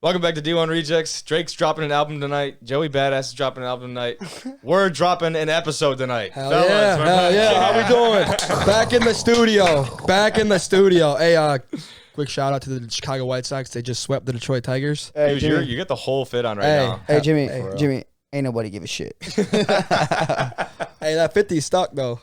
Welcome back to D1 Rejects. Drake's dropping an album tonight. Joey Badass is dropping an album tonight. We're dropping an episode tonight. Hell yeah. How we doing? Back in the studio. Hey, quick shout out to the Chicago White Sox. They just swept the Detroit Tigers. Hey, dude, you get the whole fit on right now. Hey, Jimmy, ain't nobody give a shit. Hey, that 50 stuck, though.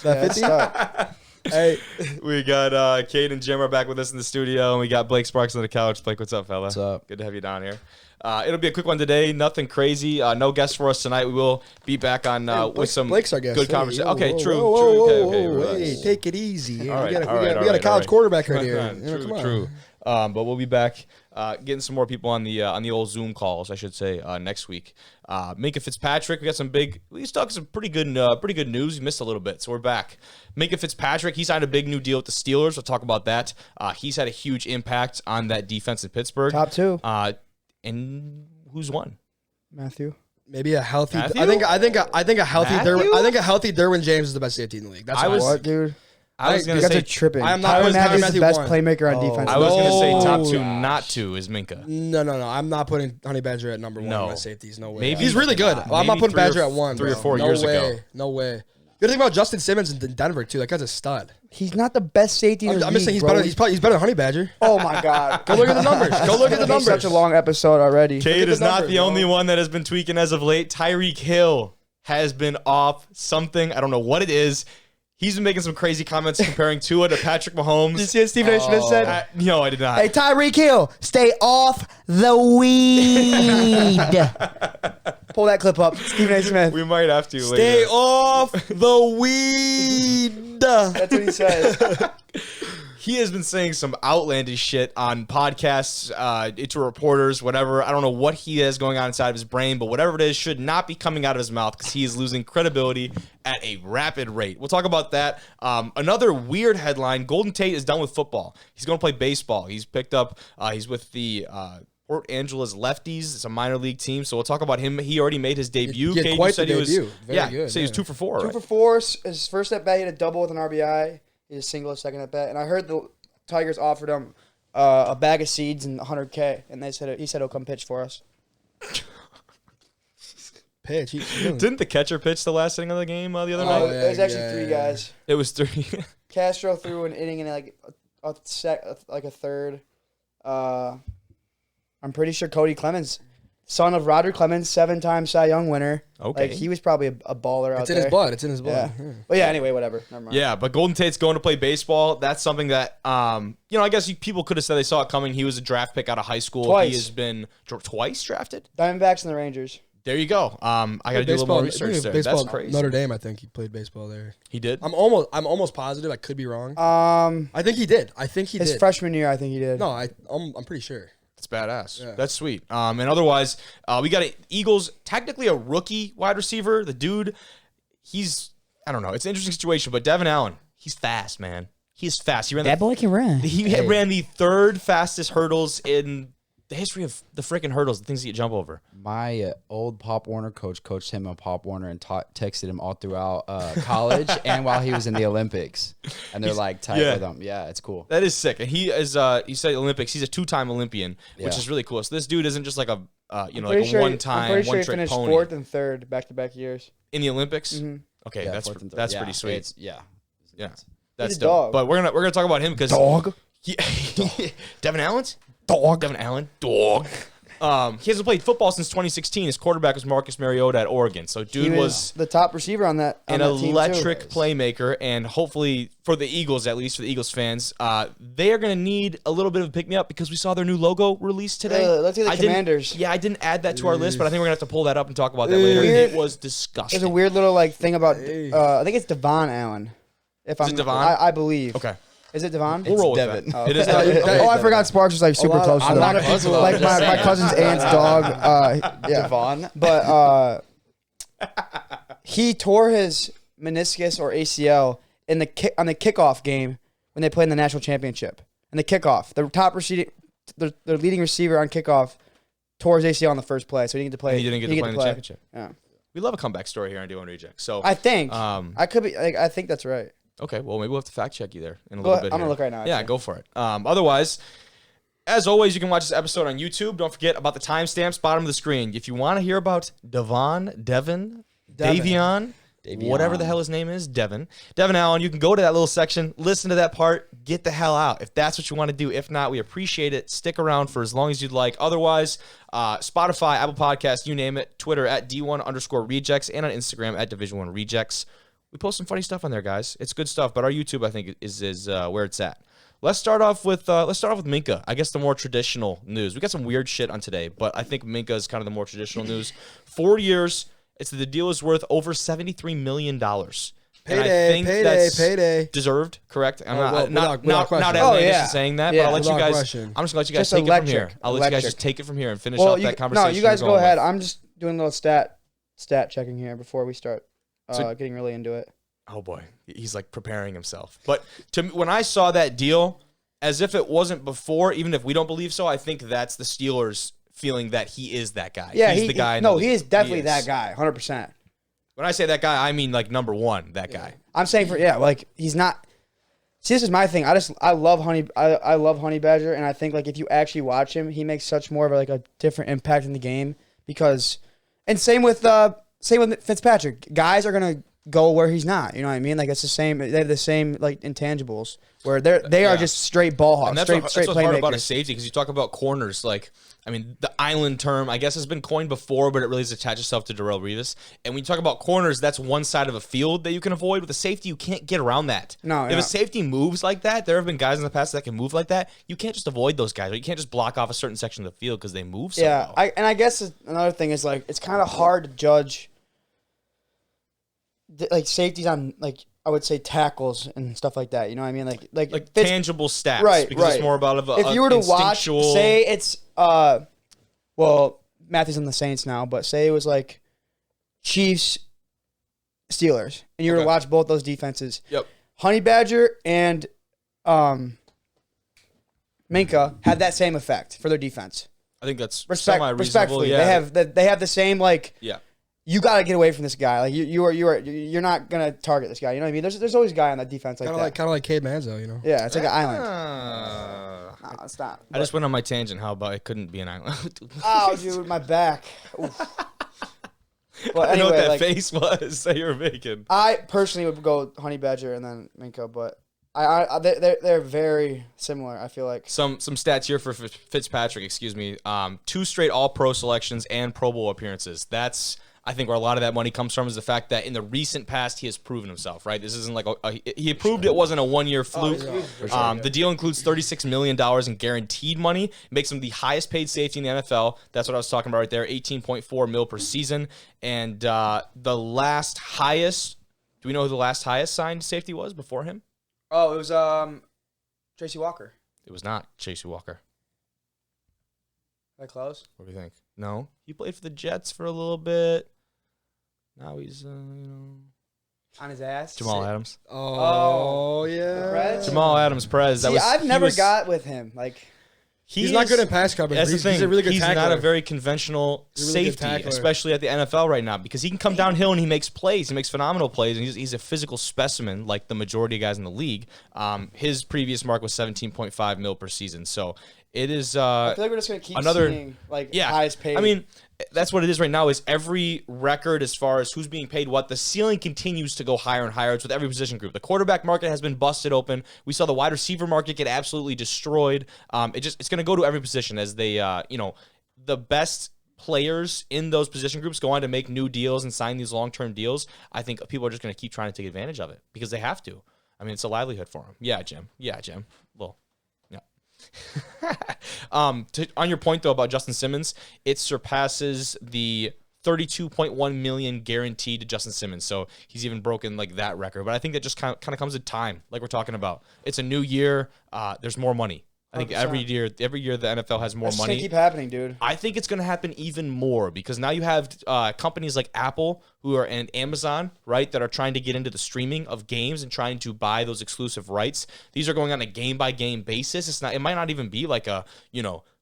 That 50 stuck. Hey, we got Kate and Jim are back with us in the studio, and we got Blake Sparks on the couch. Blake, what's up, fella? What's up? Good to have you down here. It'll be a quick one today. Nothing crazy. No guests for us tonight. We will be back on with some Blake's our guest. good conversation. Okay, true. Okay, take it easy. All right, we got a college quarterback right here. True. But we'll be back getting some more people on the old Zoom calls, I should say, next week. Minkah Fitzpatrick, we got he's talking some pretty good news. He missed a little bit, so we're back. Minkah Fitzpatrick, he signed a big new deal with the Steelers. We'll talk about that. He's had a huge impact on that defense in Pittsburgh. Top two. And who's won? Matthew. Maybe a healthy. Matthew? I think a healthy. Matthew? I think a healthy Derwin James is the best safety in the league. That's What, dude? I was going You to guys say are tripping. I am not Tyrann putting Mathieu is Matthew the best one. playmaker on defense. I was going to say top two, gosh. not two is Minkah. No. I'm not putting Honey Badger at number one No. on my safeties. No way. Maybe He's really good. I'm not maybe putting Badger at one. 3 or bro. 4 no years way. ago. No way. Good thing about Justin Simmons in Denver too. That guy's a stud. He's not the best safety in the I'm just saying league, he's bro. better than Honey Badger. Oh my God. Go look at the numbers. Go look at the numbers. Such a long episode already. Cade is not numbers, the bro. only one that has been tweaking as of late. Tyreek Hill has been off something. I don't know what it is. He's been making some crazy comments comparing Tua to Patrick Mahomes. Did you see what Stephen A. Smith said? No, I did not. Hey, Tyreek Hill, stay off the weed. Pull that clip up. Stephen A. Smith. We might have to Stay later. off the weed. That's what he says. He has been saying some outlandish shit on podcasts, to reporters, whatever. I don't know what he has going on inside of his brain, but whatever it is should not be coming out of his mouth because he is losing credibility at a rapid rate. We'll talk about that. Another weird headline, Golden Tate is done with football. He's going to play baseball. He's picked up, he's with the Port Angeles Lefties. It's a minor league team, so we'll talk about him. He already made his debut. He had Cade, quite you said the he was, debut. Very good, so he was 2 for 4. 2 right? for 4. His first at bat, he had a double with an RBI. He had a single, a second at bat. And I heard the Tigers offered him a bag of seeds and $100K, and he said he'll come pitch for us. Pitch. Didn't the catcher pitch the last inning of the game the other night? It was actually 3 guys. It was 3. Castro threw an inning and like a third. I'm pretty sure Cody Clemens, son of Roger Clemens, 7-time Cy Young winner. Okay. Like, he was probably a baller out It's there. in his blood. It's in his blood. Yeah. But yeah, anyway, whatever. Never mind. Yeah, but Golden Tate's going to play baseball. That's something that, I guess people could have said they saw it coming. He was a draft pick out of high school. Twice. He has been twice drafted? Diamondbacks and the Rangers. There you go. I got to do a little more research there. Baseball, That's crazy. Notre Dame, I think he played baseball there. He did? I'm almost positive. I could be wrong. I think he did. His freshman year, I think he did. No, I'm pretty sure. That's badass. Yeah. That's sweet. And otherwise, we got Eagles, technically a rookie wide receiver. The dude, I don't know. It's an interesting situation, but Devon Allen, he's fast, man. He's fast. That boy can run. He ran the 3rd fastest hurdles in the history of the freaking hurdles, the things that you jump over. My old Pop Warner coach coached him on Pop Warner and texted him all throughout college and while he was in the Olympics. And they're like tight with him. Yeah, it's cool. That is sick. And he is, you said Olympics, he's a 2-time Olympian, which is really cool. So this dude isn't just like a, like a one-time, I'm pretty sure he one-trick finished pony. 4th and 3rd back-to-back years. In the Olympics? Mm-hmm. Okay, Yeah, that's 4th and 3rd. that's Yeah, pretty sweet. Yeah. That's He's a dope. dog. But we're gonna talk about him because Devon Allen's Devon Allen, dog. He hasn't played football since 2016. His quarterback was Marcus Mariota at Oregon. So dude He was the top receiver on that an team, too. electric playmaker, and hopefully for the Eagles, at least for the Eagles fans, they are going to need a little bit of a pick-me-up because we saw their new logo released today. Let's see the Commanders. I didn't add that to our list, but I think we're going to have to pull that up and talk about that later. Weird. It was disgusting. There's a weird little thing about. I think it's Devon Allen. Is it Devon? I believe. Okay. Is it Devon? We'll roll with Devon. that. It is Devon. Oh, I forgot Sparks was super close to a lot that. of people- Like my cousin's aunt's dog. Yeah. Devon. But he tore his meniscus or ACL on the kickoff game when they played in the national championship. In the kickoff, the top the leading receiver on kickoff tore his ACL on the first play, so he didn't get to play. He didn't get to play in the championship. Yeah. We love a comeback story here on D1 Reject. So I think I could be. I think that's right. okay, well maybe we'll have to fact check you there in a Go little ahead. bit. I'm gonna here. look right now, Yeah, actually. go for it. Otherwise, As always, you can watch this episode on YouTube. Don't forget about the timestamps, bottom of the screen. If you want to hear about Devon, Davion, whatever the hell his name is, Devon Allen, you can go to that little section, listen to that part, get the hell out. If that's what you want to do. If not, we appreciate it. Stick around for as long as you'd like. Otherwise, Spotify, Apple Podcasts, you name it. Twitter at D1_rejects and on Instagram at Division1 Rejects. We post some funny stuff on there, guys. It's good stuff, but our YouTube, I think, is where it's at. Let's start off with Minkah. I guess the more traditional news. We got some weird shit on today, but I think Minkah is kind of the more traditional news. 4 years. The deal is worth over $73 million. Payday. Deserved, correct? I'm not outlandish saying that, but I'll let you guys. Question. I'm just gonna let you guys Just take electric. it from here. I'll let you guys just take it from here and finish Well, off that conversation. No, you guys we're go going ahead. with. I'm just doing a little stat checking here before we start getting really into it. Oh boy, he's like preparing himself. But to me, when I saw that deal, as if it wasn't before, even if we don't believe so, I think that's the Steelers feeling that he is that guy. Yeah, he's the guy. No, he is definitely that guy, 100%. When I say that guy, I mean like number one, that guy. I'm saying like he's not. See, this is my thing. I love Honey Badger, and I think like if you actually watch him, he makes such more of a different impact in the game because, and same with Fitzpatrick. Guys are gonna go where he's not. You know what I mean? Like it's the same. They have the same like intangibles where they are just straight ball hawks, And that's straight what's playmakers. hard about a safety because you talk about corners. Like, I mean, the island term, I guess, has been coined before, but it really has attached itself to Darrelle Revis. And when you talk about corners, that's one side of a field that you can avoid. With a safety, you can't get around that. No, if a safety moves like that, there have been guys in the past that can move like that. You can't just avoid those guys. Or you can't just block off a certain section of the field because they move so well. I guess another thing is like it's kind of hard to judge like safeties on like I would say tackles and stuff like that. You know what I mean? Like tangible stats, right? Because it's more about if you were to watch, say it's well, Matthew's on the Saints now, but say it was like Chiefs, Steelers, and you were to watch both those defenses. Yep. Honey Badger and Minkah had that same effect for their defense. I think that's respectfully. Yeah. They have the same like. Yeah. You got to get away from this guy. Like you're not gonna target this guy. You know what I mean? There's always a guy on that defense like that. Kind of like Cade Manzo, you know? Yeah, it's like an island. No, it's not. I just went on my tangent. How about it couldn't be an island? Oh, dude, my back. Oof. But I know anyway, what that face was that you were making. I personally would go Honey Badger and then Minkah, but they're very similar. I feel like some stats here for Fitzpatrick. Excuse me. 2 straight All-Pro selections and Pro Bowl appearances. That's I think where a lot of that money comes from is the fact that in the recent past he has proven himself. Right. This isn't like he proved it wasn't a one-year fluke. The deal includes $36 million in guaranteed money. It makes him the highest paid safety in the NFL. That's what I was talking about right there. $18.4 million per season. And the last highest. Do we know who the last highest signed safety was before him? Oh, it was Tracy Walker. It was not Tracy Walker. That close? What do you think? No, he played for the Jets for a little bit. Now he's on his ass. Jamal Adams. Oh yeah, Perez? Jamal Adams Perez. I've never got with him. Like he's not good in pass coverage. That's the thing. He's a really good He's tackler. not a very conventional safety, especially at the NFL right now, because he can come downhill and he makes plays. He makes phenomenal plays, and he's a physical specimen like the majority of guys in the league. His previous mark was $17.5 million per season. So it is. I feel like we're just gonna keep seeing like highest paid. I mean, that's what it is right now. Is every record as far as who's being paid what, the ceiling continues to go higher and higher. It's with every position group. The quarterback market has been busted open. We saw the wide receiver market get absolutely destroyed. It's going to go to every position as they, the best players in those position groups go on to make new deals and sign these long-term deals. I think people are just going to keep trying to take advantage of it because they have to. I mean, it's a livelihood for them. Yeah, Jim. Well. On your point though about Justin Simmons, it surpasses the $32.1 million guaranteed to Justin Simmons, so he's even broken like that record. But I think that just kind of comes with time, like we're talking about. It's a new year. There's more money. I think 100%. every year the NFL has more money. It's gonna keep happening, dude. I think it's gonna happen even more because now you have companies like Apple and Amazon, right, that are trying to get into the streaming of games and trying to buy those exclusive rights. These are going on a game by game basis. It might not even be like a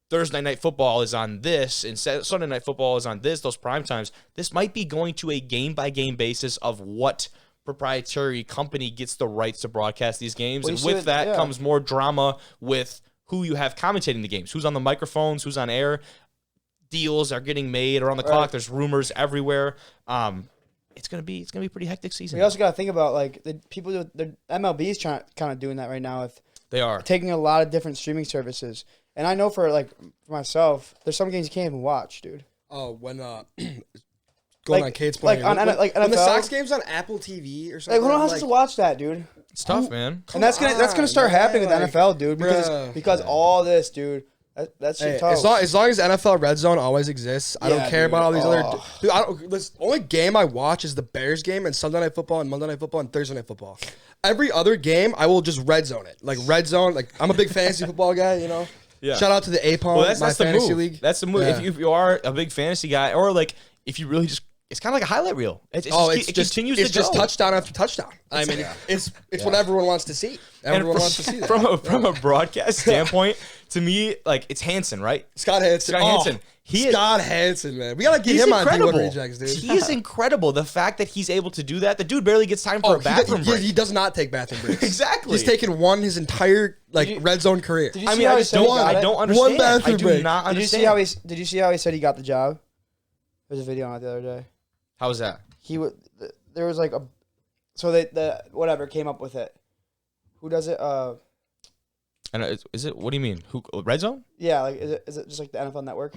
Thursday night football is on this and Sunday night football is on this. Those prime times. This might be going to a game by game basis of what proprietary company gets the rights to broadcast these games, and with that comes more drama with who you have commentating the games, who's on the microphones, who's on air. Deals are getting made around the clock. There's rumors everywhere. It's gonna be pretty hectic season. We also got to think about like the people. The MLB is kind of doing that right now with They are taking a lot of different streaming services. And I know for myself, there's some games you can't even watch, dude. Oh, when going Like- on Kate's like playing. on when NFL. the Sox game's on Apple TV or Like, something. who has to watch that, dude? it's tough, man. And that's gonna start man, happening with like, NFL, dude, bruh. because all this, dude. That's shit Hey, tough. as long as NFL Red Zone always exists, I don't Yeah, care dude. about all these other. Oh. Dude, I don't. The only game I watch is the Bears game and Sunday Night Football and Monday Night Football and Thursday Night Football. Every other game, I will just red zone it. Like red zone. Like I'm a big fantasy football guy, you know. Yeah. Shout out to the APOM, Well, that's my the fantasy move. league. That's the move. Yeah. If you are a big fantasy guy, or like if you really just, it's kind of like a highlight reel. It continues it's to just go. touchdown after touchdown. I mean, it's what everyone wants to see. And Everyone wants to see that. From a broadcast standpoint, to me, like it's Hansen, right? Scott Hansen. Hansen. Scott Hansen, man. We gotta get He's him on incredible. D1 Rejects, dude. He's incredible. The fact that he's able to do that, the dude barely gets time for a bathroom break. He does not take bathroom breaks. Exactly. He's taken one his entire red zone career. Did you I see mean, how I he just said he don't. got I it? don't understand. bathroom I do break. not Did you understand. see how he said he got the job? There's a video on it the other day. How was that? There was like the whatever came up with it. Who does it? And is it? What do you mean? Who? Red Zone? Yeah, like is it just like the NFL Network?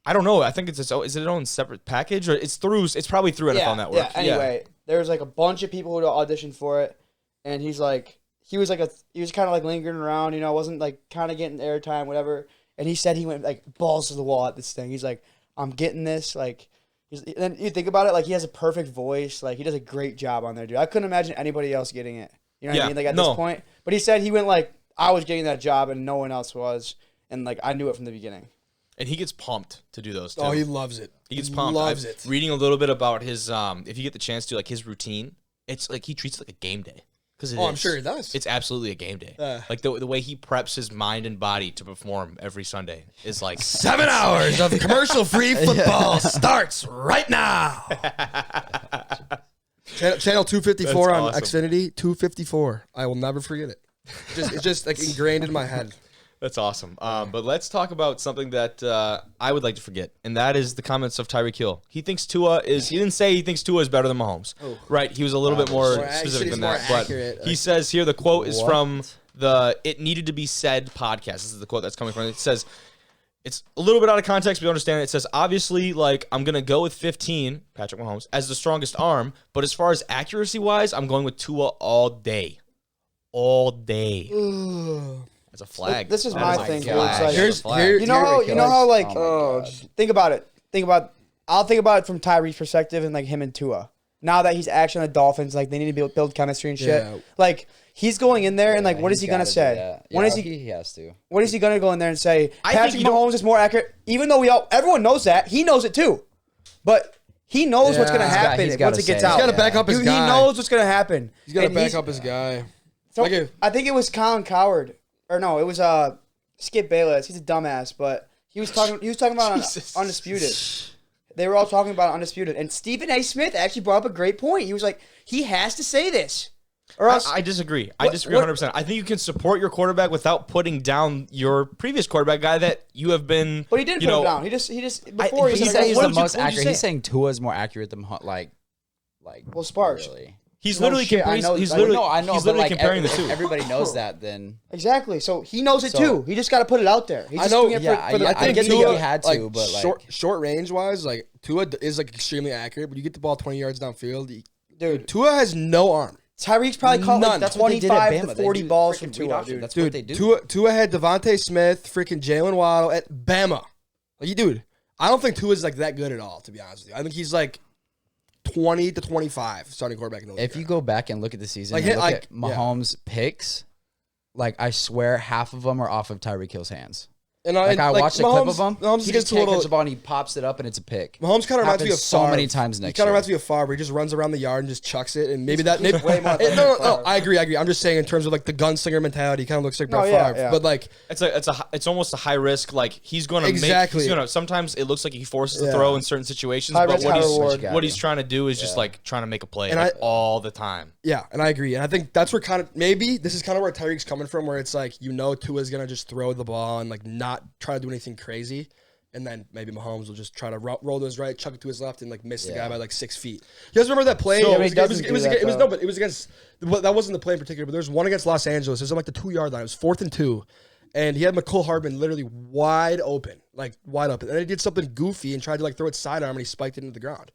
I don't know. I think is it its own separate package, or it's probably through NFL Network. Yeah. Anyway, there was like a bunch of people who auditioned for it, and he was kind of like lingering around, you know, wasn't like kind of getting airtime, whatever. And he said he went like balls to the wall at this thing. He's like, I'm getting this. Like, then you think about it, like he has a perfect voice. Like he does a great job on there, dude. I couldn't imagine anybody else getting it. You know what I mean? Like at this point. But he said he went like, I was getting that job and no one else was, and like I knew it from the beginning. And he gets pumped to do those too. Oh, he loves it. He gets pumped. Loves it. Reading a little bit about his, if you get the chance to, like his routine, it's like he treats it like a game day. I'm sure he does. It's absolutely a game day. Like the way he preps his mind and body to perform every Sunday is like 7 hours of commercial-free football starts right now. Channel 254 That's on awesome. Xfinity, 254. I will never forget it. It's just like ingrained in my head. That's awesome. But let's talk about something that I would like to forget, and that is the comments of Tyreek Hill. He thinks Tua is. He didn't say he thinks Tua is better than Mahomes. Right? He was a little bit more specific than that. But he says here the quote is from the "It Needed to Be Said" podcast. This is the quote that's coming from. It says. It's a little bit out of context, but you understand it. It says, obviously, like, I'm going to go with 15, Patrick Mahomes, as the strongest arm. But as far as accuracy-wise, I'm going with Tua all day. All day. That's a flag. This is That my a thing, dude. flag. It's like, Here- you know how like Oh my God. just think about it. I'll think about it from Tyreek's perspective and like him and Tua. Now that he's actually on the Dolphins, like they need to build chemistry and shit. Yeah. Like he's going in there and like what is he gonna say? When is he? He has to. What is he gonna go in there and say? I think Patrick you don't- Mahomes is more accurate, even though everyone knows that. He knows it too, but he knows what's gonna Yeah. happen He's gotta once it gets say it. out. He's got to back up his He guy. knows what's gonna happen. He's got to And back up his guy. So, Like a- I think it was Colin Coward, or no, it was Skip Bayless. He's a dumbass, but he was talking about Jesus. Undisputed. They were all talking about Undisputed, and Stephen A. Smith actually brought up a great point. He was like, he has to say this, or else. I disagree. I disagree 100%. I think you can support your quarterback without putting down your previous quarterback guy that you have been. But he didn't put him down. He just before he he He said said he's what the did you- most what did you accurate. say? He's saying Tua's more accurate than like. Well, Sparks. Really. He's No literally shit, comparing. I know- He's I literally. No, I know, He's but literally like comparing the if two. everybody knows that, then Exactly. So he knows it So- too. He just got to put it out there. He's I just know- doing it yeah, for the. I I think get that Tua, he had to, but, like- short range wise, like Tua is like extremely accurate, but you get the ball 20 yards downfield. Dude, Tua has no arm. Tyreek's probably caught None. like That's what they did at 25 Bama. to They 40 do balls freaking from read Tua, option. dude. That's what Dude, they do. Tua had Devontae Smith, freaking Jalen Waddle at Bama. Like, dude, I don't think Tua's like that good at all, to be honest with you. I think he's like 20 to 25 starting quarterback in the league. If you go back and look at the season, Like, and look like, at Mahomes' picks, like I swear half of them are off of Tyreek Hill's hands. And I watched a clip of him. Mahomes He gets just a can't little. catch the ball and he pops it up and it's a pick. Mahomes kind of reminds me of Happens so Favre. many times He next kind of year. reminds me of Favre. Where he just runs around the yard and just chucks it, and maybe that. Maybe, way more athletic no, than no, Favre. I agree. I'm just saying in terms of like the gunslinger mentality, he kind of looks like No, Brett yeah, Favre. yeah. But like, It's almost a high risk. Like he's gonna Exactly. make. Sometimes it looks like he forces Yeah. to throw in certain situations, High but risk, high reward. what he's trying to do is just like trying to make a play And like, all the time. yeah, and I agree. And I think that's where kind of maybe this is kind of where Tyreek's coming from, where it's like Tua's gonna just throw the ball and like not try to do anything crazy. And then maybe Mahomes will just try to roll to his right, chuck it to his left, and like miss the guy by like 6 feet. You guys remember that play? So, it he doesn't do that, though. but it was against. That wasn't the play in particular, but there was one against Los Angeles. It was on like the 2-yard line. It was 4th and 2, and he had McCole Hardman literally wide open, and then he did something goofy and tried to like throw it sidearm, and he spiked it into the ground.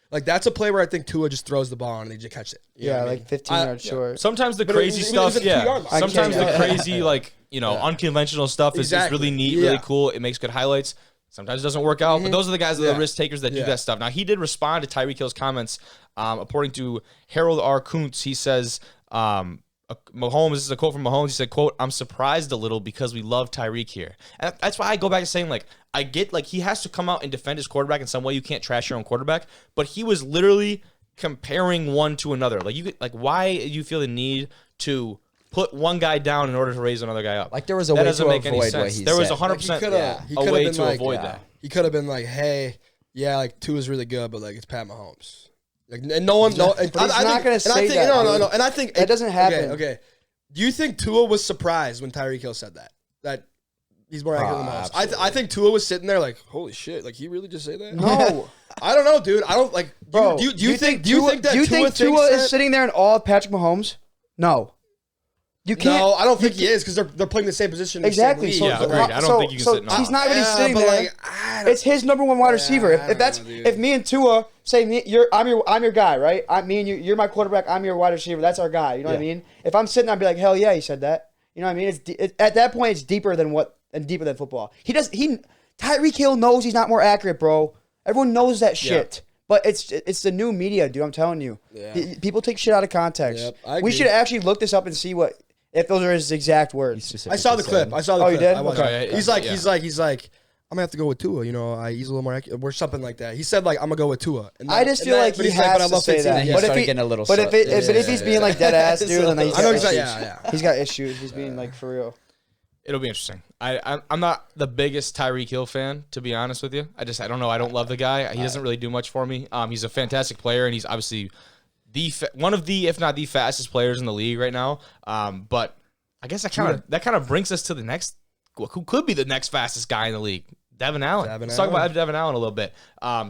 Like that's a play where I think Tua just throws the ball and they just catch it. You know Yeah, what I like mean? 15 yards short. Sometimes the But crazy it was stuff, at the 2-yard line. Sometimes the Yeah. crazy, unconventional stuff is Exactly. really neat, Yeah. really cool. It makes good highlights. Sometimes it doesn't work out, but those are the guys that are Yeah. the risk takers that do Yeah. that stuff. Now, he did respond to Tyreek Hill's comments. According to Harold R. Kuntz, he says, Mahomes, this is a quote from Mahomes. He said, quote, "I'm surprised a little because we love Tyreek here." And that's why I go back to saying, like, I get, like, he has to come out and defend his quarterback in some way. You can't trash your own quarterback. But he was literally comparing one to another. Why do you feel the need to put one guy down in order to raise another guy up? Like there was a That way doesn't to make any avoid sense. what he There was said. 100% He a could've way been to like, avoid that. He could have been like, "Hey, yeah, like Tua's really good, but like it's Pat Mahomes." Like, and no one, no, and But he's not gonna say I think, that, No, dude. and I think That doesn't happen. Okay. Do you think Tua was surprised when Tyreek Hill said that? That he's more accurate than Mahomes. I think Tua was sitting there like, "Holy shit! Like he really just say that?" No. I don't know, dude. I don't like. Bro, do you think that do you Tua think Tua thinks is that? sitting there in awe of Patrick Mahomes? No. You can't. No, I don't think he is because they're playing the same position. in the same Exactly. league. So, Yeah, agreed. I don't think you can sit in he's awe. not really Yeah, sitting but, there. like, I don't- It's his number one wide receiver. I If that's don't know, dude. if me and Tua say I'm your guy, right? Me and you're my quarterback. I'm your wide receiver. That's our guy. You know what I mean? If I'm sitting, I'd be like, hell yeah, he said that. You know what I mean? At that point, it's deeper than football. Tyreek Hill knows he's not more accurate, bro. Everyone knows that shit. But it's the new media, dude. I'm telling you. Yeah. People take shit out of context. Yep, I We agree. should actually look this up and see if those are his exact words. I saw the clip. I saw the Oh, clip. you did? I watched Okay. it. He's like, I'm gonna have to go with Tua. He's a little more accurate, or something like that. He said like, I'm gonna go with Tua. And I just feel like but he he's like, has but I to love say Fitz. that. Yeah. But if getting a little But if he's being like dead ass, dude, then he's I know got exactly. issues. Yeah. He's got issues. He's being like for real. It'll be interesting. I'm not the biggest Tyreek Hill fan, to be honest with you. I don't know. I don't love the guy. He doesn't really do much for me. He's a fantastic player, and he's obviously one of the, if not the fastest players in the league right now. But I guess that kind of brings us to the next, who could be the next fastest guy in the league. Devon Allen. Let's talk about Devon Allen a little bit.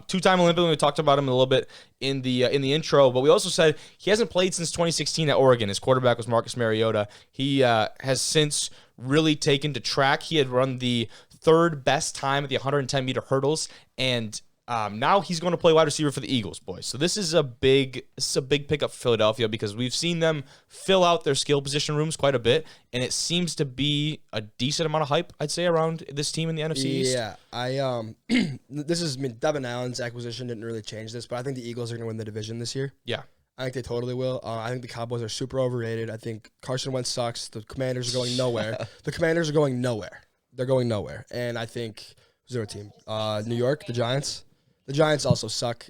Two-time Olympian. We talked about him a little bit in the intro, but we also said he hasn't played since 2016 at Oregon. His quarterback was Marcus Mariota. He has since really taken to track. He had run the third best time at the 110-meter hurdles, and now he's going to play wide receiver for the Eagles, boys. So this is a big pickup for Philadelphia because we've seen them fill out their skill position rooms quite a bit, and it seems to be a decent amount of hype, I'd say, around this team in the NFC East. Yeah, Devon Allen's acquisition didn't really change this, but I think the Eagles are going to win the division this year. Yeah. I think they totally will. I think the Cowboys are super overrated. I think Carson Wentz sucks. The Commanders are going nowhere. They're going nowhere. And I think who's their team? New York, the Giants. The Giants also suck.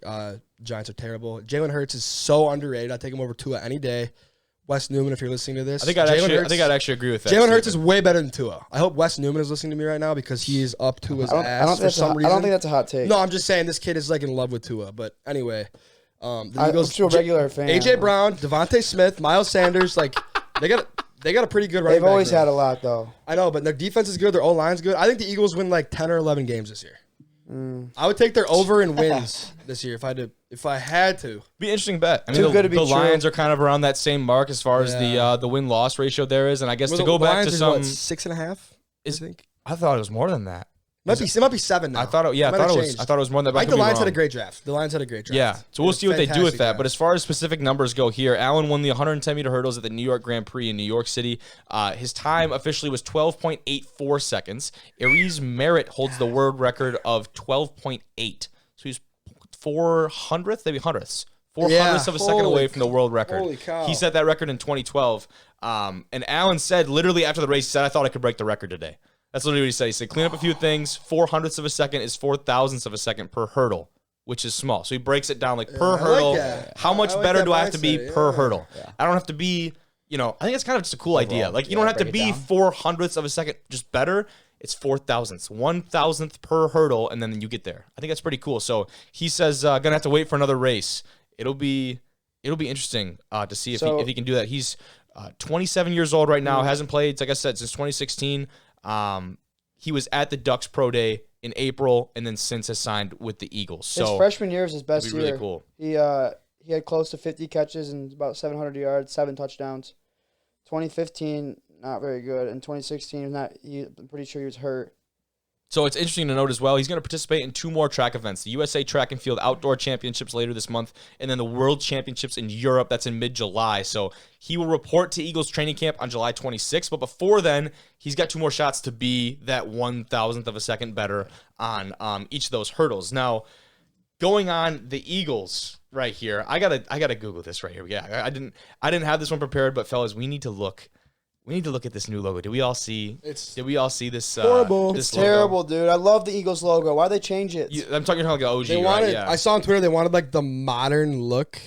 Giants are terrible. Jalen Hurts is so underrated. I take him over Tua any day. Wes Newman, if you're listening to this, I think I'd actually agree with that. Jalen Hurts is way better than Tua. I hope Wes Newman is listening to me right now because he is up Tua's ass for some reason. I don't think that's a hot take. No, I'm just saying this kid is like in love with Tua. But anyway, the Eagles. I'm still a regular fan. AJ Brown, Devontae Smith, Miles Sanders, like they got a pretty good running They've back always room. had a lot though. I know, but their defense is good. Their O-line's good. I think the Eagles win like 10 or 11 games this year. I would take their over in wins this year if I had to. Be an interesting bet. I mean, Too good to be the true. Lions are kind of around that same mark as far as the win-loss ratio there is, and I guess to go The back Lions to is some, what, 6.5. I think I thought it was more than that. it might be 7 now. I thought it was more than that. I think the Lions had a great draft. Yeah, so we'll see what they do with that. Fantastic But as far as specific numbers go here, Allen won the 110-meter hurdles at the New York Grand Prix in New York City. His time officially was 12.84 seconds. Aries Merritt holds the world record of 12.8. So he's 400th, maybe hundredths. 400ths of a second away from the world record. Holy cow. He set that record in 2012. And Allen said, literally after the race, he said, I thought I could break the record today. That's literally what he said. He said, clean up a few things. 4/100ths of a second is 4/1000ths of a second per hurdle, which is small. So he breaks it down like per hurdle. How much better do I have to be per hurdle? Yeah. I don't have to be, I think it's kind of just a cool idea. Like, you don't have to be 4/100ths of a second just better. It's 4/1000ths, 1,000th per hurdle, and then you get there. I think that's pretty cool. So he says, gonna have to wait for another race. It'll be interesting to see if he can do that. He's 27 years old right now. Hasn't played, like I said, since 2016. He was at the Ducks Pro Day in April, and then since has signed with the Eagles. So his freshman year is his best year. Really cool. He had close to 50 catches and about 700 yards, 7 touchdowns. 2015, not very good. In 2016, I'm pretty sure he was hurt. So it's interesting to note as well, he's going to participate in 2 more track events, the USA Track and Field Outdoor Championships later this month, and then the World Championships in Europe. That's in mid-July. So he will report to Eagles training camp on July 26th, but before then, he's got 2 more shots to be that 1,000th of a second better on each of those hurdles. Now, going on the Eagles right here, I gotta Google this right here. Yeah, I didn't have this one prepared, but fellas, we need to look at this new logo. Did we all see this? Horrible. This it's logo? terrible, dude. I love the Eagles logo. Why'd they change it? I'm talking like an OG, They right? wanted. Yeah. I saw on Twitter they wanted like the modern look.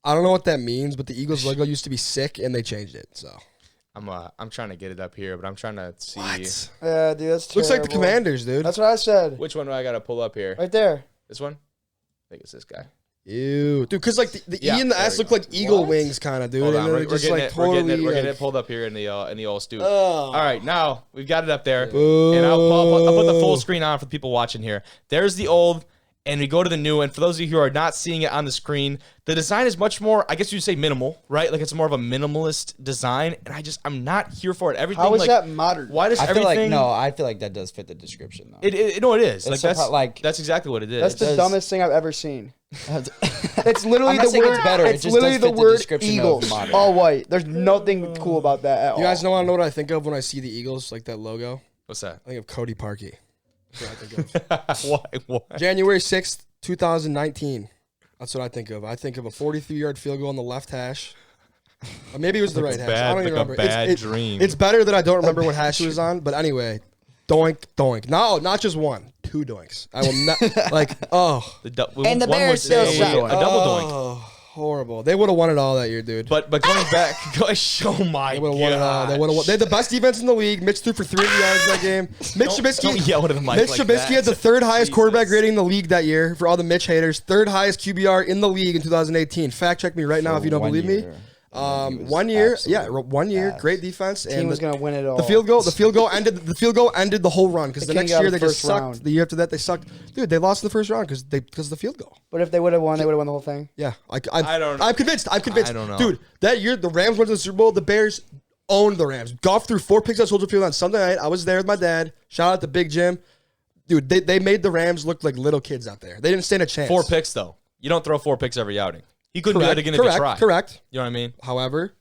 I don't know what that means, but the Eagles logo used to be sick, and they changed it. So I'm trying to get it up here, but I'm trying to see. what? Yeah, dude, that's terrible. Looks like the Commanders, dude. That's what I said. Which one do I gotta pull up here? Right there. This one? I think it's this guy. Ew, dude. Because like the Yeah, E and the there S we look go. like eagle What? wings, kind of, dude. Hold and on, they're we're just getting like it. We're getting totally. it like, pulled up here in the old studio. Ugh. All right, now we've got it up there, Boo. and I'll put the full screen on for the people watching here. There's the old, and we go to the new. And for those of you who are not seeing it on the screen, the design is much more, I guess you'd say, minimal, right? Like it's more of a minimalist design, and I'm not here for it. Everything. How is like, that modern? Why does I feel everything? I feel like that does fit the description though. It is. Like It's that's exactly what it is. That's the does- dumbest thing I've ever seen. It's It's literally I'm not the saying word. it's better, it It's just literally does the fit the word description of Eagles, modern. all white. There's nothing cool about that at all. You guys want to know what I think of when I see the Eagles, like that logo? What's that? I think of Cody Parkey. That's what I think of. Why? January 6th, 2019. That's what I think of. I think of a 43-yard field goal on the left hash. Or maybe it was the right hash. I don't even remember. Bad dream. It's better that I don't remember what hash it was on. But anyway, doink, doink. No, not just one. 2 doinks. I will not, like, oh. And the Bears still suck. A double doink. Oh, horrible. They would have won it all that year, dude. But going back, oh my They would have won it all. They had the best defense in the league. Mitch threw for 300 yards that game. Mitch Trubisky. Don't yell at the mic Mitch like Trubisky that. had the 3rd highest quarterback Jesus. rating in the league that year for all the Mitch haters. 3rd highest QBR in the league in 2018. Fact check me right now if you don't believe me. 1 year, yeah, 1 year, great defense. Team was gonna win it all. The field goal ended the whole run because the They next couldn't year get they out just the first sucked. round. The year after that they sucked. Dude, they lost in the first round because of the field goal. But if they would have won, they would have won the whole thing. Yeah, I don't know. I'm convinced. I don't know. Dude. That year the Rams went to the Super Bowl. The Bears owned the Rams. Goff threw 4 picks at Soldier Field on Sunday night. I was there with my dad. Shout out to Big Jim. Dude, they made the Rams look like little kids out there. They didn't stand a chance. 4 picks though. You don't throw 4 picks every outing. He couldn't do that again if he tried. Correct. You know what I mean? However, It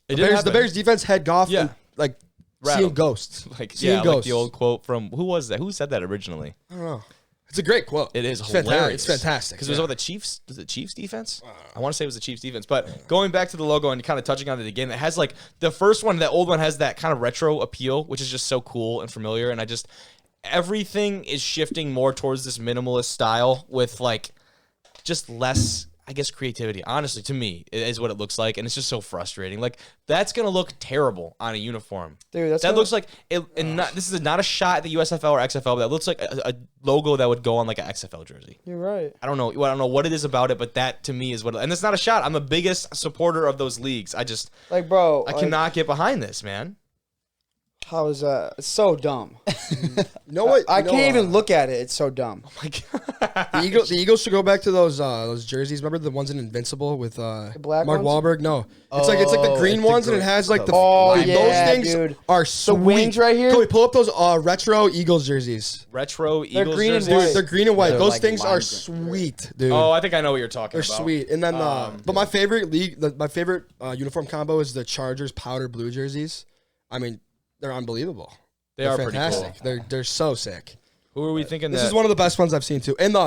the didn't Bears, happen. the Bears defense had Goff Yeah. and, like Rattled. seeing ghosts. Like ghosts. the old quote from who was that? Who said that originally? I don't know. It's a great quote. It is It's hilarious. It's fantastic. Because it was about the Chiefs. Was it Chiefs defense? I want to say it was the Chiefs defense. But going back to the logo and kind of touching on it again, it has like the first one, that old one has that kind of retro appeal, which is just so cool and familiar. And everything is shifting more towards this minimalist style with like just less, I guess, creativity. Honestly, to me, is what it looks like, and it's just so frustrating. Like that's gonna look terrible on a uniform, Dude, that looks like it. And this is not a shot at the USFL or XFL, but that looks like a logo that would go on like an XFL jersey. You're right. I don't know what it is about it, but that to me is what. And it's not a shot. I'm the biggest supporter of those leagues. Like, bro, I cannot get behind this, man. How is that? It's so dumb. You know what? I can't even look at it. It's so dumb. Oh my God. The Eagles should go back to those jerseys. Remember the ones in Invincible with black Mark ones? Wahlberg? No, it's like the green ones, and it has like the. Oh, dude, yeah, those things dude. are sweet. The wings right here? Can we pull up those retro Eagles jerseys? Retro Eagles green and jerseys. white. They're green and white. They're Those like things lime are green. sweet, dude. Oh, I think I know what you're talking They're about. sweet. And then, but my favorite my favorite uniform combo is the Chargers powder blue jerseys. I mean, they're unbelievable. They are fantastic. pretty cool. They're so sick. Who are we thinking? This that? is one of the best ones I've seen too. And Oh,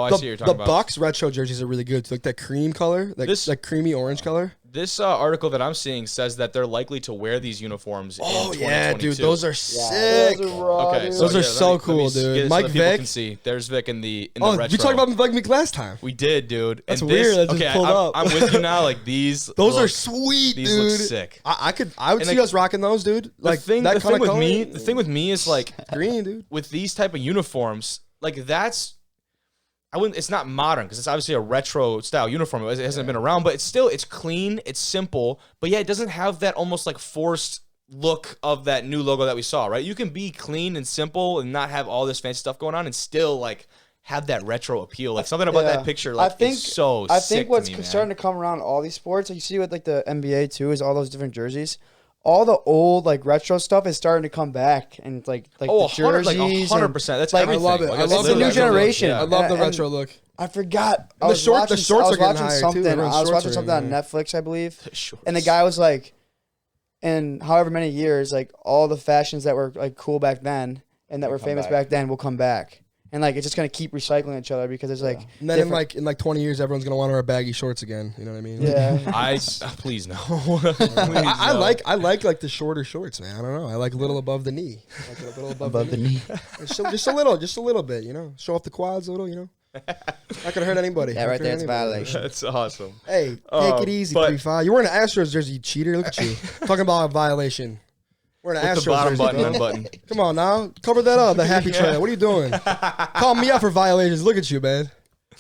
I see what you're talking the about. Bucks retro jerseys are really good. Like that cream color, like creamy orange color. This article that I'm seeing says that they're likely to wear these uniforms in 2022. yeah, dude, those are sick. Those are raw, Okay, dude. Those are so let me cool, get dude. it so Mike that people Vick. can see. There's Vic in the Oh, retro. we talked about Mike Vick last time. We did, dude. That's And weird. I just okay, pulled up. I'm with you now. Like these, Those are look- sweet, These dude. look sick. I would And see like, us rocking those, dude. Like the thing, that the kind thing of with color. me, the thing with me is like Green, dude. with these type of uniforms, like that's. I wouldn't. It's not modern because it's obviously a retro style uniform. It hasn't been around, but it's clean. It's simple, but yeah, it doesn't have that almost like forced look of that new logo that we saw. Right? You can be clean and simple and not have all this fancy stuff going on, and still like have that retro appeal. Like something about that picture, like is so. I sick think what's to me, starting to come around all these sports, like you see with like the NBA too, is all those different jerseys. All the old like retro stuff is starting to come back, and like the jerseys, 100%. That's like, everything. I love it. Like, I it's love the new retro look. generation. I love the And- retro look. I forgot. And the shorts are I was getting watching higher, too. something. Everyone's I was shorts watching are something on getting Netflix, I believe, Shorts. and the guy was like, in however many years, like all the fashions that were like cool back then and that were famous back then will come back. And like it's just gonna keep recycling each other because it's like And then in like 20 years, everyone's gonna want to wear baggy shorts again. You know what I mean? yeah. Please no. I like the shorter shorts, man. I don't know. I like a little above the knee. Like a little above the knee. Just a little bit. You know, show off the quads a little. You know, not gonna hurt anybody. Yeah, Not right gonna there, hurt it's anybody. violation. That's awesome. Hey, take it easy, but- 3-5. You're wearing an Astros jersey, you cheater. Look at you. Talking about a violation. Wearing an With Astros the bottom jersey, button bro. unbutton. Come on now, cover that up. The happy trail. What are you doing? Call me out for violations. Look at you, man.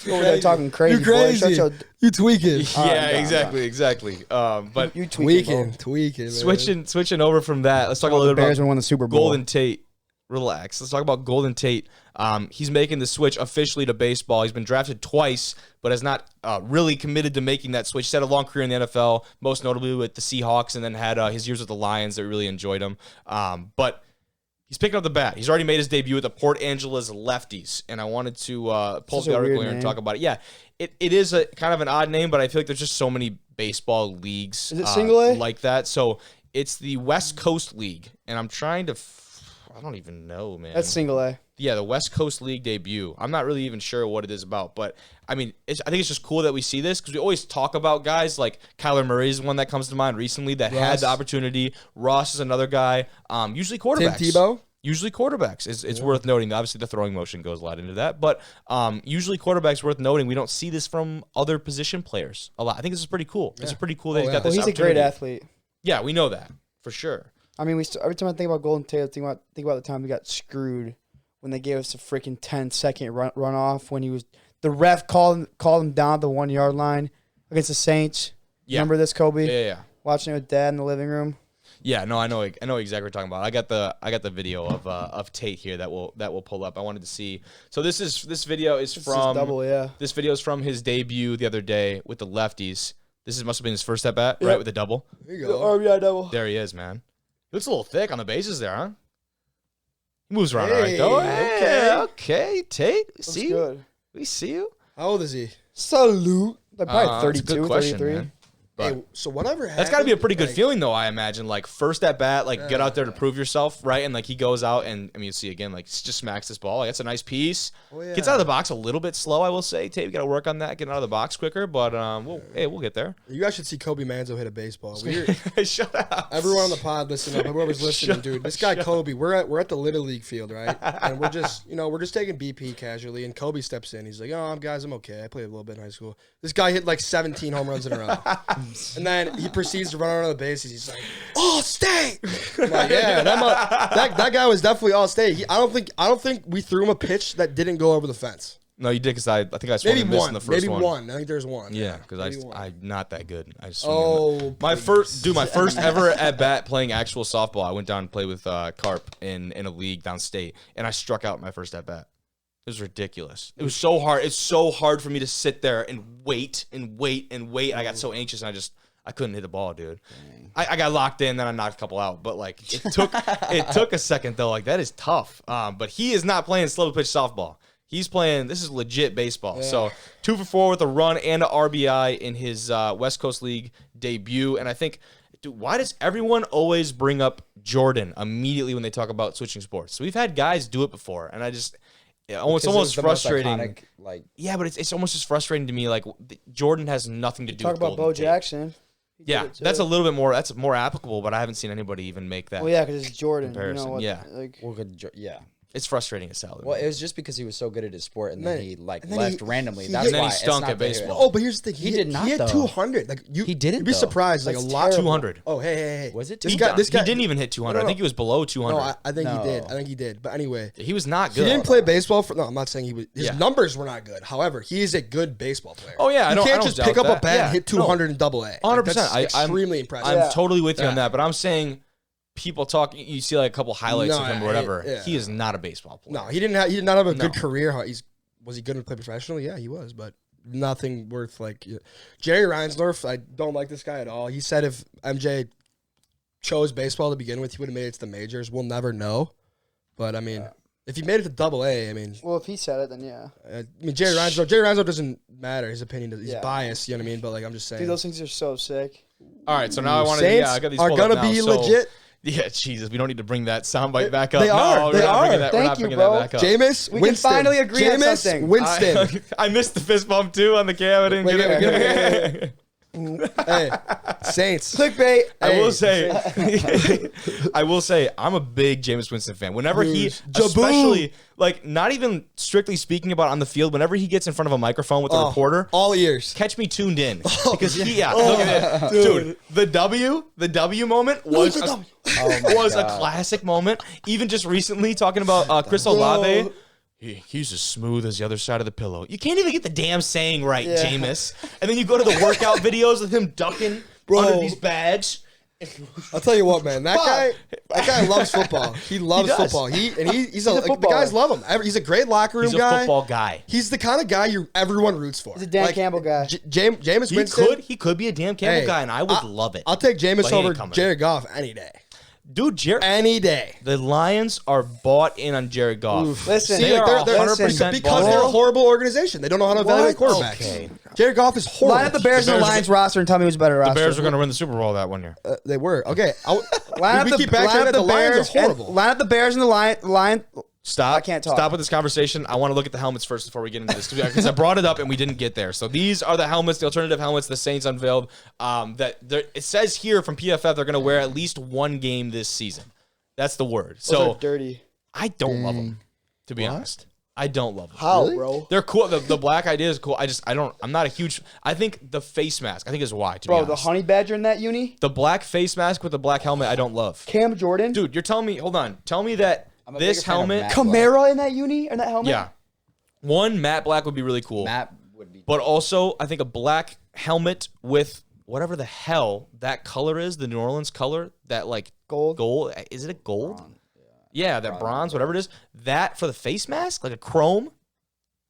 You over there talking crazy. You crazy. Boy. Shut You tweaking. Yeah, no, exactly. But you tweaking. Tweaking. Man. switching over from that, let's talk a The little bit Bears about won the Super Bowl. Golden Tate. Relax. Let's talk about Golden Tate. He's making the switch officially to baseball. He's been drafted twice, but has not really committed to making that switch. He's had a long career in the NFL, most notably with the Seahawks, and then had his years with the Lions that really enjoyed him. But he's picking up the bat. He's already made his debut with the Port Angeles Lefties, and I wanted to pull up Such the a article weird here and name. talk about it. Yeah, it is a kind of an odd name, but I feel like there's just so many baseball leagues Is it single A? like that. So it's the West Coast League, and I'm trying to I don't even know, man. That's single A. Yeah, the West Coast League debut. I'm not really even sure what it is about, but I mean, I think it's just cool that we see this because we always talk about guys like Kyler Murray is one that comes to mind recently that had Ross. the opportunity. Ross is another guy. Usually quarterbacks. Tim Tebow. Usually quarterbacks. It's worth noting. Obviously, the throwing motion goes a lot into that, but usually quarterbacks worth noting. We don't see this from other position players a lot. I think this is pretty cool. It's pretty cool that he's got Well, this he's a great opportunity. athlete. Yeah, we know that for sure. I mean, every time I think about Golden Tate, I think about the time we got screwed when they gave us a freaking 10-second runoff when the ref called him down at the 1 yard line against the Saints. Yeah. Remember this, Kobe? Yeah. Watching it with Dad in the living room. Yeah, no, I know exactly what you're talking about. I got the video of Tate here that will pull up. I wanted to see. So this video is This from is double, yeah. This video is from his debut the other day with the Lefties. Must have been his first at bat, Yep. right, with the double. There you The go. RBI double. There he is, man. He looks a little thick on the bases there, huh? He moves around Hey, all right, though. okay. Okay, Tate. We Looks see you. good. We see you. How old is he? Salute. Like probably That's a 32, good question, 33. man. But Hey, so whatever happened. that's got to be a pretty good like, feeling, though, I imagine. Like, first at bat, like, get out there to prove yourself, right? And, like, he goes out and, I mean, you see again, like, just smacks this ball. Like, that's a nice piece. Oh, yeah. Gets out of the box a little bit slow, I will say. Tate, we got to work on that, getting out of the box quicker. But, we'll get there. You guys should see Kobe Manzo hit a baseball. Shut up. Everyone on the pod, listen up. Whoever's listening, dude. This guy Kobe, we're at the Little League field, right? And we're just taking BP casually, and Kobe steps in. He's like, "Oh, guys, I'm okay. I played a little bit in high school." This guy hit like 17 home runs in a row, and then he proceeds to run around the bases. He's like, "All state." I'm like, yeah, that guy was definitely all state. I don't think we threw him a pitch that didn't go over the fence. No, you did because I think I swung Maybe and missed one. in the first Maybe one. one. I think there's one. Yeah, because Maybe one. I'm not that good. I just swung Oh, my please. my first ever at bat playing actual softball. I went down and played with Carp in a league downstate, and I struck out my first at bat. It was ridiculous. It was so hard. It's so hard for me to sit there and wait and wait and wait. I got so anxious, and I couldn't hit the ball, dude. I got locked in, then I knocked a couple out. But like it took a second though. Like that is tough. But he is not playing slow pitch softball. He's playing. This is legit baseball. Yeah. So 2 for 4 with a run and an RBI in his West Coast League debut. And I think, dude, why does everyone always bring up Jordan immediately when they talk about switching sports? So we've had guys do it before, and I just. Yeah, it's almost the most frustrating. iconic, like Yeah, but it's almost just frustrating to me. Like Jordan has nothing to do Talk with about Golden Bo Tate. Jackson. Yeah, did it that's a too. little bit more. That's more applicable, but I haven't seen anybody even make that. Well, yeah, because it's Jordan. Comparison, You know what, yeah. Like, Well, yeah. It's frustrating as hell. Well, it was just because he was so good at his sport, and then Man, he like and then left he- randomly. he- That's and then he why it's stunk not at the- baseball. Oh, but here's the thing. He did not, He had though. 200. Like He didn't, You'd be though. surprised. Like That's a lot. terrible. 200. Oh, hey. Was it? This He, guy. This he guy didn't even hit 200. No, no. I think he was below 200. No, I think he did. No. I think he did. But anyway, he was not he good. didn't play baseball for. No, I'm not saying he was. His Yeah. numbers were not good. However, he is a good baseball player. Oh, yeah, I you don't- I can't don't just doubt pick up a that. bat Yeah, and hit no. 200 in Double A. 100%. That's extremely impressive. I'm Yeah. totally with you on Yeah. that, but I'm saying people talk. You see like a couple highlights No, of him or I- whatever. yeah. He is not a baseball player. No, he didn't have. He did not have a good No. career. Was he good to play professionally? Yeah, he was, but nothing worth like. Jerry Reinsdorf, I don't like this guy at all. He said if MJ chose baseball to begin with, he would have made it to the majors. We'll never know, but I mean, if he made it to Double A, I mean, well, if he said it, then yeah. Jerry Reinsdorf doesn't matter. His opinion, he's Yeah. biased. You know what I mean? But like, I'm just saying, Dude, those things are so sick. All right, so now I want to. Saints Yeah, I got these are pulled up gonna now. be So- legit. Yeah, Jesus, we don't need to bring that soundbite back up. They are. No, They we're not are. bringing that. We're Thank not you, bringing bro. that back up. Jameis We can Winston. finally agree on Jameis something. Winston. I missed the fist bump too on the cam. I didn't Wait, get give it. it. Hey, Saints. Clickbait. I will Hey. say, I will say, I'm a big Jameis Winston fan. Whenever he, Jaboo. especially like not even strictly speaking about on the field, whenever he gets in front of a microphone with a reporter, All ears. catch me tuned in because look at it, dude. The W moment was was a classic moment. Even just recently talking about Chris Olave. He's as smooth as the other side of the pillow. You can't even get the damn saying right, Yeah. Jameis. And then you go to the workout videos of him ducking under these bags. I'll tell you what, man. That guy loves football. He loves does. football. He's a the footballer. guys love him. He's a great locker room He's a guy. football guy. He's the kind of guy everyone roots for. He's a Dan Campbell guy. Jameis Winston. He could be a damn Campbell Hey, guy, and I would love it. I'll take Jameis But he ain't over coming. Jared Goff any day. Dude, Any day. the Lions are bought in on Jared Goff. Listen, They are they're 100% because bought they're a in. horrible organization. They don't know how to evaluate quarterbacks. Okay. Jared Goff is horrible. line up the Bears The and the Bears Lions are- roster and tell me who's a better roster. The Bears are going to win the Super Bowl that one year. They were okay. line we up keep the, line backtracking up that the the Lions Bears. are horrible. Line up the Bears and the Lion. Stop. I can't talk. Stop with this conversation. I want to look at the helmets first before we get into this because I brought it up and we didn't get there. So these are the helmets, the alternative helmets the Saints unveiled. It says here from PFF they're going to wear at least one game this season. That's the word. Those So are dirty. I don't love them, to be honest. I don't love them. How, bro? They're cool. The black idea is cool. I'm not a huge. I think the face mask. I think is why. To be Bro, the honest, honey badger in that uni. the black face mask with the black helmet. I don't love. Cam Jordan. Dude, you're telling me. Hold on. Tell me that I'm a this bigger fan of helmet. Matt. Camara in that uni or that helmet. Yeah, one matte black would be really cool. Matt would be. But also, I think a black helmet with whatever the hell that color is, the New Orleans color, that like Gold. Gold. Is it a gold? Yeah, that bronze, whatever it is. That for the face mask, like a chrome.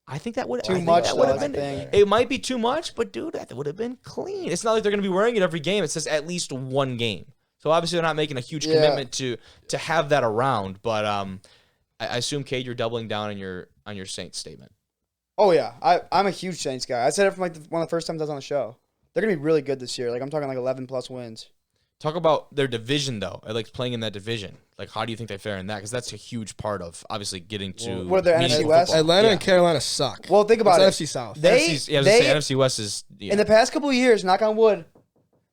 I think that would Too I think much, That would though, have I been. think. It might be too much, but dude, that would have been clean. It's not like they're going to be wearing it every game. It says at least one game. So obviously they're not making a huge commitment to have that around. But I assume, Cade, you're doubling down on your Saints statement. Oh yeah, I'm a huge Saints guy. I said it from like one of the first times I was on the show. They're gonna be really good this year. Like I'm talking like 11+ wins. Talk about their division, though. I like playing in that division. Like, how do you think they fare in that? Because that's a huge part of obviously getting to. What are their meaningful NFC West? football. Atlanta Yeah. and Carolina suck. Well, think about It's it. NFC South. They NFC West is in the past couple of years, knock on wood,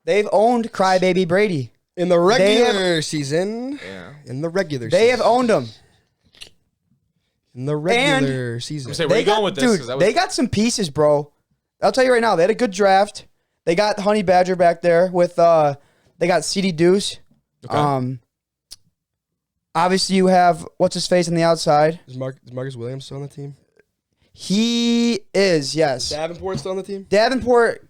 they've owned crybaby Brady. In the regular season. Yeah. In the regular They have season. owned him. In the regular season. I'm saying, where you going with this? 'Cause Dude, that was- they got some pieces, bro. I'll tell you right now, they had a good draft. They got Honey Badger back there with they got CD Deuce. Okay. Obviously you have what's his face on the outside. Is Marcus Williams still on the team? He is, yes. Davenport still on the team? Davenport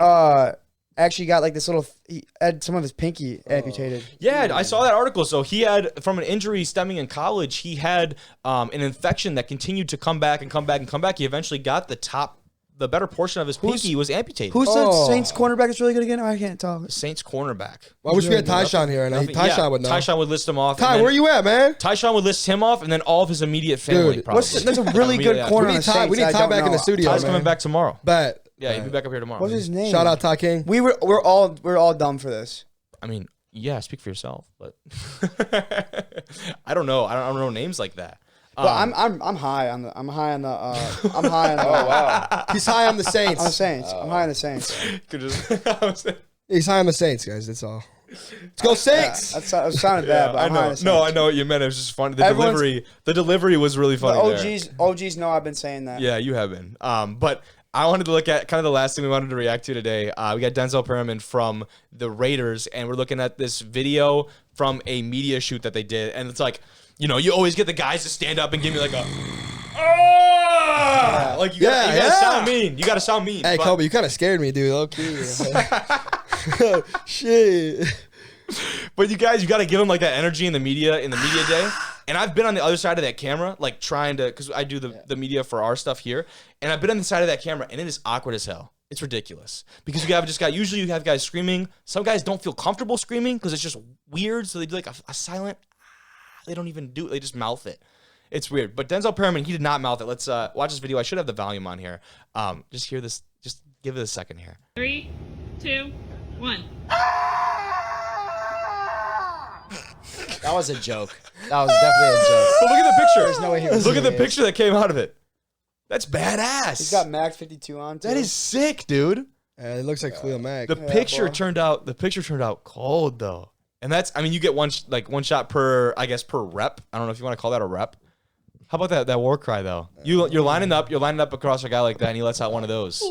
actually got like this little. He had some of his pinky amputated. Yeah, I saw that article. So he had, from an injury stemming in college, he had an infection that continued to come back and come back and come back. He eventually got the better portion of his pinky was amputated. Who's Oh. the Saints cornerback that's really good again? Oh, I can't talk. Saints cornerback. I wish we had Tyshawn here. And Nothing- Tyshawn yeah, would know. Tyshawn would list him off. Ty, and then where you at, man? Tyshawn would list him off, and then all of his immediate family. Dude, probably. That's a really good Yeah. corner We on need the Ty- Saints. we need I Ty don't back in know. the studio. Ty's man. coming back tomorrow. Bet. Yeah, he'll be back up here tomorrow. What's his name? Shout out Ty King. We're all dumb for this. I mean, yeah, speak for yourself, but I don't know. I don't know names like that. But I'm high on the I'm high on the I'm high on the He's high on the Saints. on the Saints. I'm high on the Saints. Could just He's high on the Saints, guys. That's all. Let's go Saints. That sounded bad, but I I'm know. honest. No, I know what you meant. It was just funny. The delivery was really The funny. OGs know I've been saying that. Yeah, you have been. But I wanted to look at kind of the last thing we wanted to react to today. We got Denzel Perriman from the Raiders, and we're looking at this video from a media shoot that they did, and it's like, you know, you always get the guys to stand up and give me like a, like you gotta sound mean. You gotta sound mean. Hey, Kobe, you kind of scared me, dude. Low key. Shit. But you guys, you got to give them like that energy in the media day. And I've been on the other side of that camera, like trying to, because I do the media for our stuff here, and I've been on the side of that camera, and it is awkward as hell. It's ridiculous because usually you have guys screaming. Some guys don't feel comfortable screaming because it's just weird, so they do like a silent. They don't even do it. They just mouth it. It's weird. But Denzel Perriman, he did not mouth it. Let's watch this video. I should have the volume on here. Just hear this. Just give it a second here. 3, 2, 1. That was a joke. That was definitely a joke. But look at the picture. There's no way he was Look at the serious. picture that came out of it. That's badass. He's got Max 52 on. Too. That is sick, dude. It looks like Khalil Mack. The picture turned out cold though. And that's, I mean, you get one shot per, I guess, per rep. I don't know if you want to call that a rep. How about that war cry though? You're lining up across a guy like that, and he lets out one of those.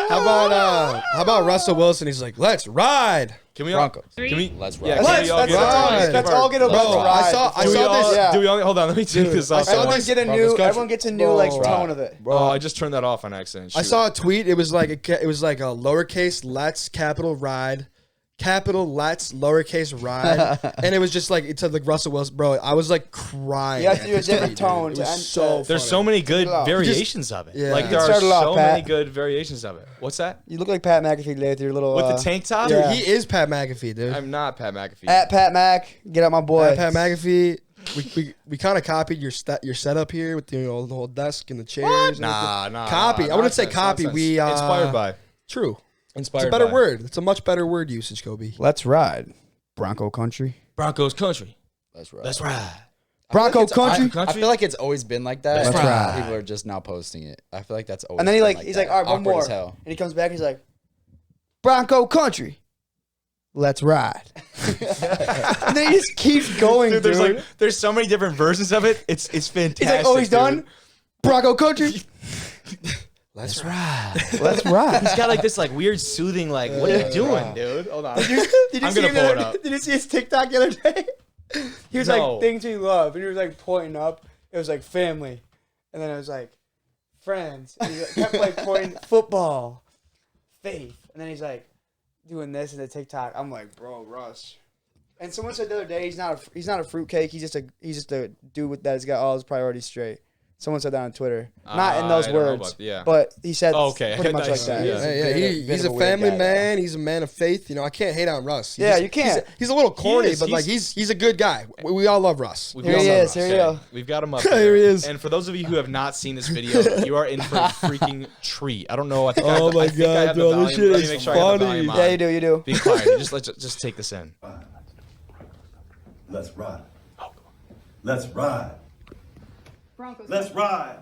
How about Russell Wilson? He's like, let's ride. Can we Broncos. Can we? Let's Yeah, ride. can we all get ride. Let's all get a Bro, let's ride. I saw this. Yeah. Do we all? Hold on, let me take this off. Everyone get a new. country. Everyone gets a new like Bro. tone of it. Oh, I just turned that off on accident. I Shoot. saw a tweet. It was like a lowercase let's capital ride, capital let's lowercase ride, and it was just like it said like Russell Wilson. Bro, I was like crying. You have to at do a this different tweet, dude. tone It to was end so. that. There's funny. so many good Start it off. variations of it. Yeah. Like You there can are start it off, so many Pat. good variations of it. What's that? You look like Pat McAfee today with your little. With the tank top? Dude, Yeah. he is Pat McAfee, dude. I'm not Pat McAfee. At Pat Mac, get out my boy. Pat McAfee. We kind of copied your setup here with the whole desk and the chairs. and everything. Nah. Copy. I wouldn't say Nonsense, copy. nonsense. We inspired by. True. Inspired It's a better by. word. It's a much better word usage, Kobe. Let's ride, Bronco Country. Broncos country. Let's ride. Let's ride. Bronco Country. I feel like it's always been like that. Let's and ride. People are just now posting it. I feel like that's always. And then been he's that. like, all right, one Awkward more. as hell. And he comes back. He's like, Bronco Country. Let's ride. And then he just keeps going, dude. There's so many different versions of it. It's fantastic. He's like, oh, he's done. dude. Bronco Country. Let's ride. Let's ride. He's got like this like weird soothing like, what are you doing, dude? Hold on. Did you I'm see gonna him pull the it other- up. Did you see his TikTok the other day? He was No. like things we love, and he was like pointing up. It was like family, and then it was like friends. And he kept like pointing football, faith, and then he's like doing this in the TikTok. I'm like, bro, Russ. And someone said the other day he's not a fruitcake. He's just a dude that has got all his priorities straight. Someone said that on Twitter. Not in those I don't know words, about- yeah. but he said Okay. pretty much like Nice. that. Yeah. He's bit a of a weird family guy, man. He's a man of faith. You know, I can't hate on Russ. Yeah, you can't. He's a little corny, is. but like he's a good guy. We all love Russ. We've Here got he him is, up. here you Okay. go. We've got him up. Here he is. And for those of you who have not seen this video, you are in for a freaking treat. I don't know. I think I have Oh the- my I think I have God, the bro, this volume. shit Let me is make sure I have the funny. volume on. Yeah, you do. Be quiet. Just take this in. Let's ride. Let's ride. Broncos. Let's ride.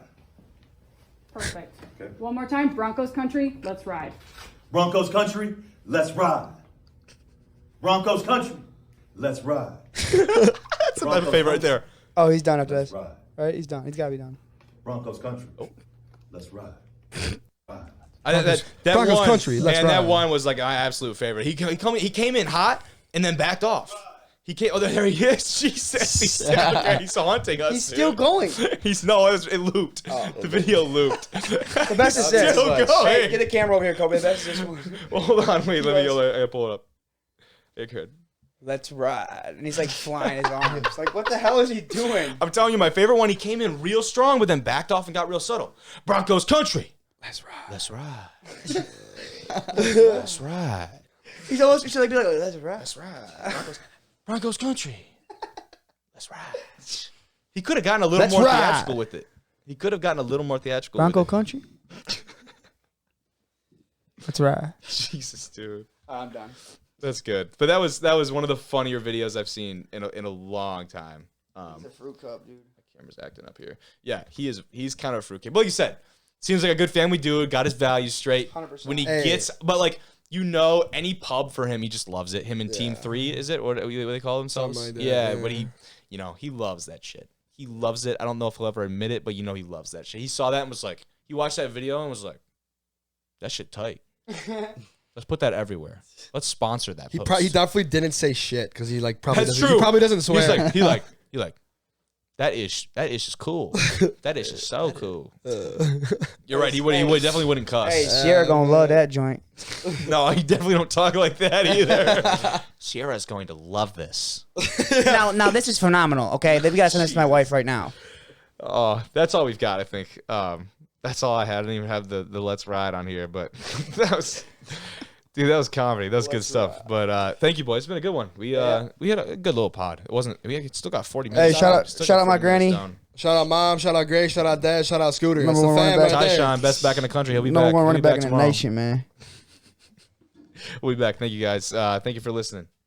Perfect. Okay. One more time. Broncos country. Let's ride. Broncos country, let's ride. Broncos country, let's ride. That's my favorite right there. Oh, he's done after Let's this. ride. Right? He's done. He's got to be done. Broncos country, let's ride. Ride. That Broncos one, country, let's man, that ride. one was like my absolute favorite. He came in hot and then backed off. He came. Oh, there he is. Jesus, he's haunting us. He's still dude. going. It looped. The video looped. The best is this. Still Hey, going. get the camera over here, Kobe. The best is this one. Well, hold on, wait. Let me go. I pull it up. It could. Let's ride. And he's like flying his arms. Like, what the hell is he doing? I'm telling you, my favorite one. He came in real strong, but then backed off and got real subtle. Broncos country. Let's ride. Let's ride. Let's ride. He's almost, he should like be like, let's ride. Let's ride. Broncos country. Let's ride. He could have gotten a little Let's more ride. theatrical with it. He could have gotten a little more theatrical Bronco with country? Let's ride. it. Jesus, dude. I'm done. That's good. But that was one of the funnier videos I've seen in a long time. It's a fruit cup, dude. Camera's acting up here. Yeah, he's kind of a fruitcake. But like you said, seems like a good family dude, got his values straight. 100%. When he Hey. gets, but like You know, any pub for him, he just loves it. Him and Team 3, is it? What do they call themselves? Something like that, yeah, yeah. but he loves that shit. He loves it. I don't know if he'll ever admit it, but he loves that shit. He saw that and was like, he watched that video and was like, that shit tight. Let's put that everywhere. Let's sponsor that. He post. he definitely didn't say shit because he like probably That's doesn't, true. he probably doesn't swear. He like that ish is cool. That ish is so cool. You're right. He definitely wouldn't cuss. Hey, Sierra gonna love that joint. No, he definitely don't talk like that either. Sierra's going to love this. now this is phenomenal. Okay, we gotta send this to my wife right now. Oh, that's all we've got, I think. That's all I had. I didn't even have the Let's Ride on here, but that was comedy. That was good stuff. But thank you, boys. It's been a good one. We had a good little pod. We still got 40 minutes. Hey, shout out my granny. Shout out Mom, shout out Grace, shout out Dad, shout out Scooter. Number It's the one fam running right back. there. Tyshawn, best back in the country. He'll be No back. one He'll running be back in the tomorrow. nation, man. We'll be back. Thank you, guys. Thank you for listening.